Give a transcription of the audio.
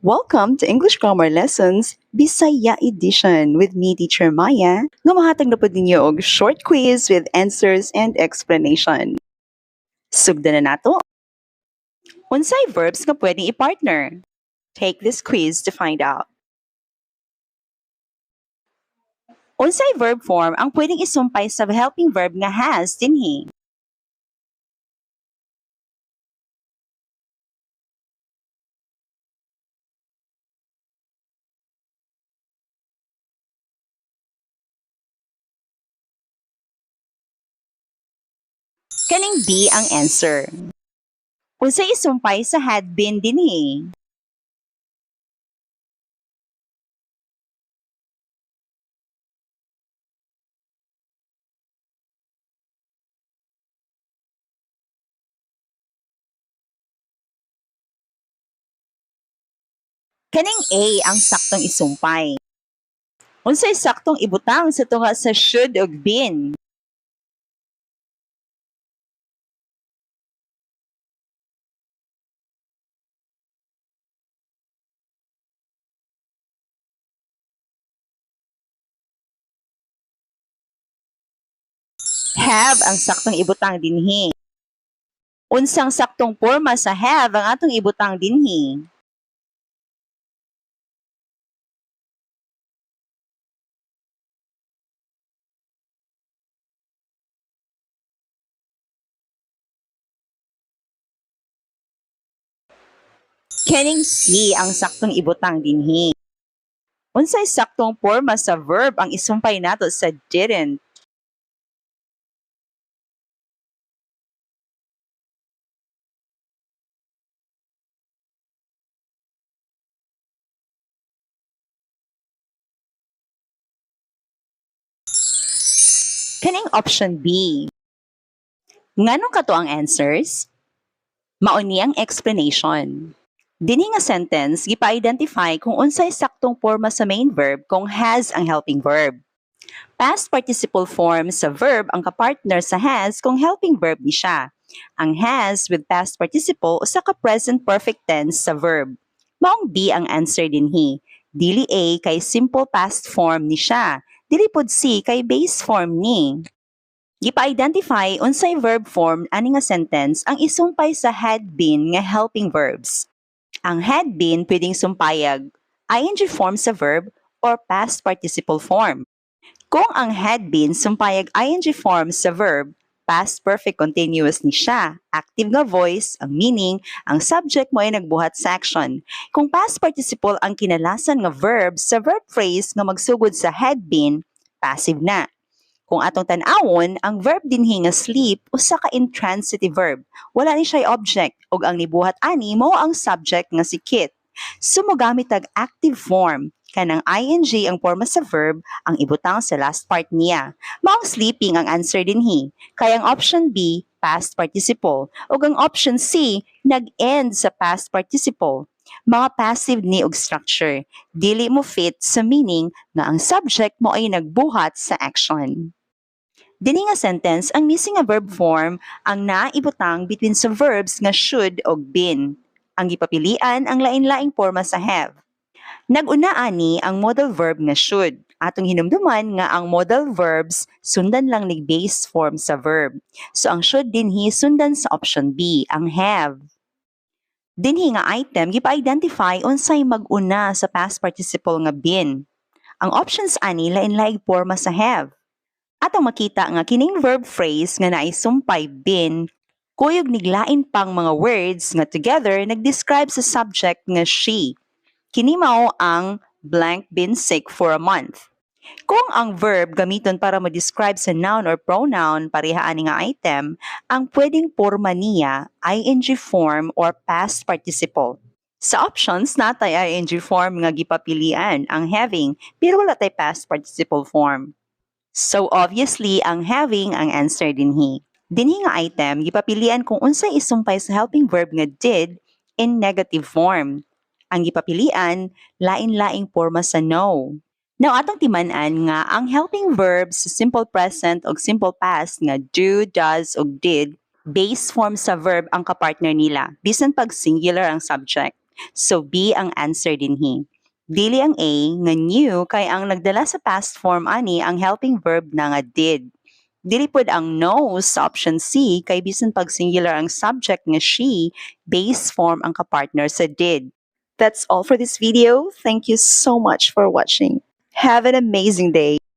Welcome to English Grammar Lessons Bisaya Edition with me, Teacher Maya, nga mahatag na po ninyo og short quiz with answers and explanation. Sugdan na nato. Unsay verbs nga pwedeng i-partner? Take this quiz to find out. Unsay verb form ang pwedeng isumpay sa helping verb nga has dinhi? Kaning B ang answer. Unsay isumpay sa had been dinhi? Kaning A ang saktong isumpay. Unsay saktong ibutang sa tunga sa should ug been? Have ang saktong ibutang dinhi. Unsang saktong porma sa have ang atong ibutang dinhi? Kaning C ang saktong ibutang dinhi. Unsay saktong porma sa verb ang isumpay nato sa didn't? Kaning option B. Nganong kato ang answers? Mauni ang explanation. Dinhi nga sentence gipa-identify kung unsay saktong porma sa main verb kung has ang helping verb. Past participle form sa verb ang kapartner sa has kung helping verb ni siya. Ang has with past participle usa ka present perfect tense sa verb. Maong B ang answer dinhi. Dili A kay simple past form ni siya. Dili pod C kay base form ni. Gipa-identify unsay verb form ani nga sentence ang isumpay sa had been nga helping verbs. Ang had been pwedeng sumpayag ing form sa verb or past participle form. Kung ang had been sumpayag ing form sa verb, past perfect continuous ni siya, active nga voice, ang meaning, ang subject mo ay nagbuhat sa action. Kung past participle ang kinalasan nga verb sa verb phrase nga magsugod sa had been, passive na. Kung atong tan-awon, ang verb dinhi nga sleep usa ka intransitive verb. Wala ni siya object ug ang nibuhat ani mao ang subject nga si Kit. Sumugamit tag active form kanang ing ang porma sa verb ang ibutang sa last part niya. Maong sleeping ang answer dinhi. Kaya ang option B past participle ug ang option C nag-end sa past participle. Mga passive ni og structure. Dili mo fit sa meaning nga ang subject mo ay nagbuhat sa action. Dinhi nga sentence ang missing nga verb form ang naibutang between sa verbs nga should og been. Ang gipapilian ang lain-laing porma sa have. Nag-una ani ang modal verb nga should. Atong hinumduman nga ang modal verbs sundan lang ni base form sa verb. So ang should dinhi sundan sa option B, ang have. Dinhi nga item gipa-identify unsay mag-una sa past participle nga been. Ang options ani lain-laing porma sa have. Atong makita nga kining verb phrase nga naisumpay been kuyog niglain pang mga words nga together nag-describe sa subject nga she. Kini mao ang blank been sick for a month. Kung ang verb gamiton para ma-describe sa noun or pronoun pareha ani nga item, ang pwedeng porma niya ing form or past participle. Sa options natay ing form nga gipapilian ang having pero wala tay past participle form. So obviously ang having ang answer dinhi. Dinhi nga item gipapilian kung unsay isumpay sa helping verb nga did in negative form. Ang gipapilian, lain-laing porma sa no. Now, atong timan-an nga ang helping verbs sa simple present o simple past nga do, does, o did, base form sa verb ang kapartner nila, bisan pag singular ang subject. So B ang answer dinhi. Dili ang A nga knew kay ang nagdala sa past form ani ang helping verb na nga did. Dili pod ang no sa option C kay bisan pag singular ang subject nga she, base form ang kapartner sa did. That's all for this video. Thank you so much for watching. Have an amazing day.